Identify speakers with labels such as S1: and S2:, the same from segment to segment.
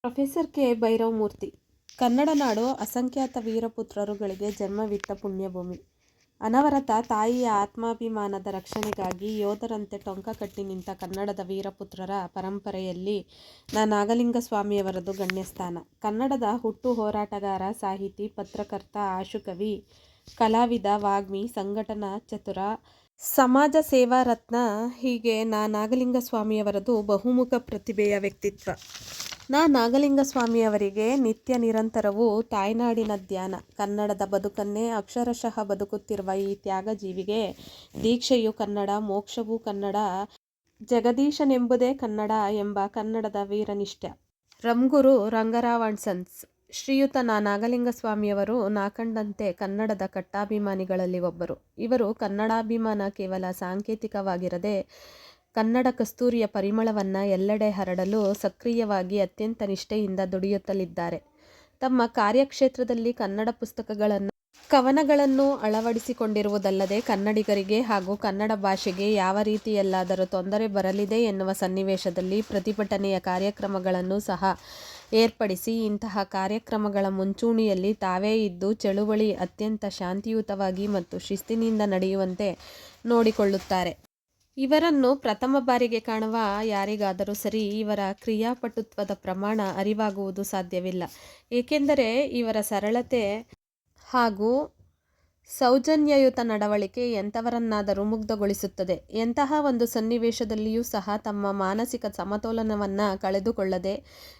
S1: Professor K ಭೈರವಮೂರ್ತಿ. Kannada ನಾಡು ಅಸಂಖ್ಯಾತ ವೀರಪುತ್ರರುಗಳಿಗೆ ಜನ್ಮವಿತ್ತ ಪುಣ್ಯಭೂಮಿ. ಅನವರತ ತಾಯಿಯ ಆತ್ಮಾಭಿಮಾನದ ರಕ್ಷಣೆಗಾಗಿ ಯೋಧರಂತೆ ಟೊಂಕ ಕಟ್ಟಿ ನಿಂತ ಕನ್ನಡದ ವೀರಪುತ್ರರ ಪರಂಪರೆಯಲ್ಲಿ ನಾಗಲಿಂಗಸ್ವಾಮಿಯವರದು ಗಣ್ಯಸ್ಥಾನ. ಕನ್ನಡದ ಹುಟ್ಟು ಹೋರಾಟಗಾರ, ಸಾಹಿತಿ, ಪತ್ರಕರ್ತ, ಆಶುಕವಿ, ಕಲಾವಿದ, ವಾಗ್ಮಿ, ಸಂಘಟನಾ ಚತುರ, ಸಮಾಜ ಸೇವಾ ರತ್ನ ಹೀಗೆ ನಾಗಲಿಂಗಸ್ವಾಮಿಯವರದು ಬಹುಮುಖ ಪ್ರತಿಭೆಯ ವ್ಯಕ್ತಿತ್ವ. ನಾಗಲಿಂಗಸ್ವಾಮಿಯವರಿಗೆ ನಿತ್ಯ ನಿರಂತರವೂ ತಾಯ್ನಾಡಿನ ಧ್ಯಾನ. ಕನ್ನಡದ ಬದುಕನ್ನೇ ಅಕ್ಷರಶಃ ಬದುಕುತ್ತಿರುವ ಈ ತ್ಯಾಗಜೀವಿಗೆ ದೀಕ್ಷೆಯು ಕನ್ನಡ, ಮೋಕ್ಷವೂ ಕನ್ನಡ, ಜಗದೀಶನೆಂಬುದೇ ಕನ್ನಡ ಎಂಬ ಕನ್ನಡದ ವೀರನಿಷ್ಠ. ರಂಗುರು ರಂಗರಾವ್ ಅಂಡ್ ಸನ್ಸ್. ಶ್ರೀಯುತ ನಾಗಲಿಂಗಸ್ವಾಮಿಯವರು ನಾಕಂಡಂತೆ ಕನ್ನಡದ ಕಟ್ಟಾಭಿಮಾನಿಗಳಲ್ಲಿ ಒಬ್ಬರು. ಇವರು ಕನ್ನಡಾಭಿಮಾನ ಕೇವಲ ಸಾಂಕೇತಿಕವಾಗಿರದೆ ಕನ್ನಡ ಕಸ್ತೂರಿಯ ಪರಿಮಳವನ್ನು ಎಲ್ಲೆಡೆ ಹರಡಲು ಸಕ್ರಿಯವಾಗಿ ಅತ್ಯಂತ ನಿಷ್ಠೆಯಿಂದ ದುಡಿಯುತ್ತಲಿದ್ದಾರೆ. ತಮ್ಮ ಕಾರ್ಯಕ್ಷೇತ್ರದಲ್ಲಿ ಕನ್ನಡ ಪುಸ್ತಕಗಳನ್ನು, ಕವನಗಳನ್ನು ಅಳವಡಿಸಿಕೊಂಡಿರುವುದಲ್ಲದೆ ಕನ್ನಡಿಗರಿಗೆ ಹಾಗೂ ಕನ್ನಡ ಭಾಷೆಗೆ ಯಾವ ರೀತಿಯಲ್ಲಾದರೂ ತೊಂದರೆ ಬರಲಿದೆ ಎನ್ನುವ ಸನ್ನಿವೇಶದಲ್ಲಿ ಪ್ರತಿಭಟನೆಯ ಕಾರ್ಯಕ್ರಮಗಳನ್ನು ಸಹ ಏರ್ಪಡಿಸಿ ಇಂತಹ ಕಾರ್ಯಕ್ರಮಗಳ ಮುಂಚೂಣಿಯಲ್ಲಿ ತಾವೇ ಇದ್ದು ಚಳುವಳಿ ಅತ್ಯಂತ ಶಾಂತಿಯುತವಾಗಿ ಮತ್ತು ಶಿಸ್ತಿನಿಂದ ನಡೆಯುವಂತೆ ನೋಡಿಕೊಳ್ಳುತ್ತಾರೆ. ಇವರನ್ನು ಪ್ರಥಮ ಬಾರಿಗೆ ಕಾಣುವ ಯಾರಿಗಾದರೂ ಸರಿ ಇವರ ಕ್ರಿಯಾಪಟುತ್ವದ ಪ್ರಮಾಣ ಅರಿವಾಗುವುದು ಸಾಧ್ಯವಿಲ್ಲ. ಏಕೆಂದರೆ ಇವರ ಸರಳತೆ ಹಾಗೂ ಸೌಜನ್ಯಯುತ ನಡವಳಿಕೆ ಎಂಥವರನ್ನಾದರೂ ಮುಗ್ಧಗೊಳಿಸುತ್ತದೆ. ಎಂತಹ ಒಂದು ಸನ್ನಿವೇಶದಲ್ಲಿಯೂ ಸಹ ತಮ್ಮ ಮಾನಸಿಕ ಸಮತೋಲನವನ್ನು ಕಳೆದುಕೊಳ್ಳದೆ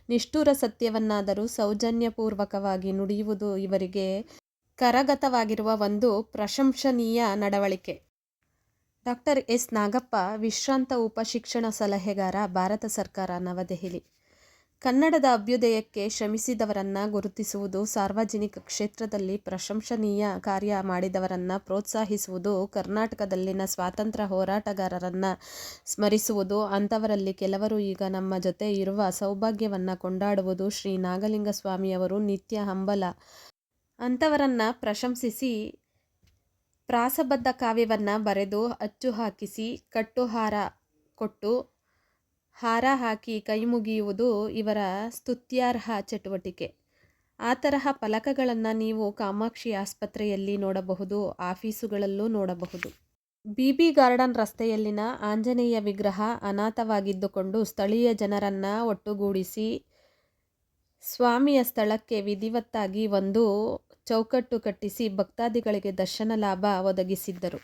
S1: ನಿಷ್ಠುರ ಸತ್ಯವನ್ನಾದರೂ ಸೌಜನ್ಯಪೂರ್ವಕವಾಗಿ ನುಡಿಯುವುದು ಇವರಿಗೆ ಕರಗತವಾಗಿರುವ ಒಂದು ಪ್ರಶಂಸನೀಯ ನಡವಳಿಕೆ. Doctor S. ನಾಗಪ್ಪ, ವಿಶ್ರಾಂತ ಉಪಶಿಕ್ಷಣ ಸಲಹೆಗಾರ, ಭಾರತ ಸರ್ಕಾರ, ನವದೆಹಲಿ. ಕನ್ನಡದ ಅಭ್ಯುದಯಕ್ಕೆ ಶ್ರಮಿಸಿದವರನ್ನು ಗುರುತಿಸುವುದು, ಸಾರ್ವಜನಿಕ ಕ್ಷೇತ್ರದಲ್ಲಿ ಪ್ರಶಂಸನೀಯ ಕಾರ್ಯ ಮಾಡಿದವರನ್ನು ಪ್ರೋತ್ಸಾಹಿಸುವುದು, ಕರ್ನಾಟಕದಲ್ಲಿನ ಸ್ವಾತಂತ್ರ್ಯ ಹೋರಾಟಗಾರರನ್ನು ಸ್ಮರಿಸುವುದು, ಅಂಥವರಲ್ಲಿ ಕೆಲವರು ಈಗ ನಮ್ಮ ಜೊತೆ ಇರುವ ಸೌಭಾಗ್ಯವನ್ನು ಕೊಂಡಾಡುವುದು ಶ್ರೀ ನಾಗಲಿಂಗಸ್ವಾಮಿಯವರು ನಿತ್ಯ ಹಂಬಲ. ಅಂಥವರನ್ನು ಪ್ರಶಂಸಿಸಿ ಪ್ರಾಸಬದ್ಧ ಕಾವ್ಯವನ್ನು ಬರೆದು ಅಚ್ಚು ಹಾಕಿಸಿ ಕಟ್ಟುಹಾರ ಕೊಟ್ಟು ಹಾರ ಹಾಕಿ ಕೈಮುಗಿಯುವುದು ಇವರ ಸ್ತುತ್ಯಾರ್ಹ ಚಟುವಟಿಕೆ. ಆ ತರಹ ಫಲಕಗಳನ್ನು ನೀವು ಕಾಮಾಕ್ಷಿ ಆಸ್ಪತ್ರೆಯಲ್ಲಿ ನೋಡಬಹುದು, ಆಫೀಸುಗಳಲ್ಲೂ ನೋಡಬಹುದು. ಬಿ ಗಾರ್ಡನ್ ರಸ್ತೆಯಲ್ಲಿನ ಆಂಜನೇಯ ವಿಗ್ರಹ ಅನಾಥವಾಗಿದ್ದುಕೊಂಡು ಸ್ಥಳೀಯ ಜನರನ್ನು ಒಟ್ಟುಗೂಡಿಸಿ ಸ್ವಾಮಿಯ ಸ್ಥಳಕ್ಕೆ ವಿಧಿವತ್ತಾಗಿ ಒಂದು ಚೌಕಟ್ಟು ಕಟ್ಟಿಸಿ ಭಕ್ತಾದಿಗಳಿಗೆ ದರ್ಶನ ಲಾಭ ಒದಗಿಸಿದ್ದರು.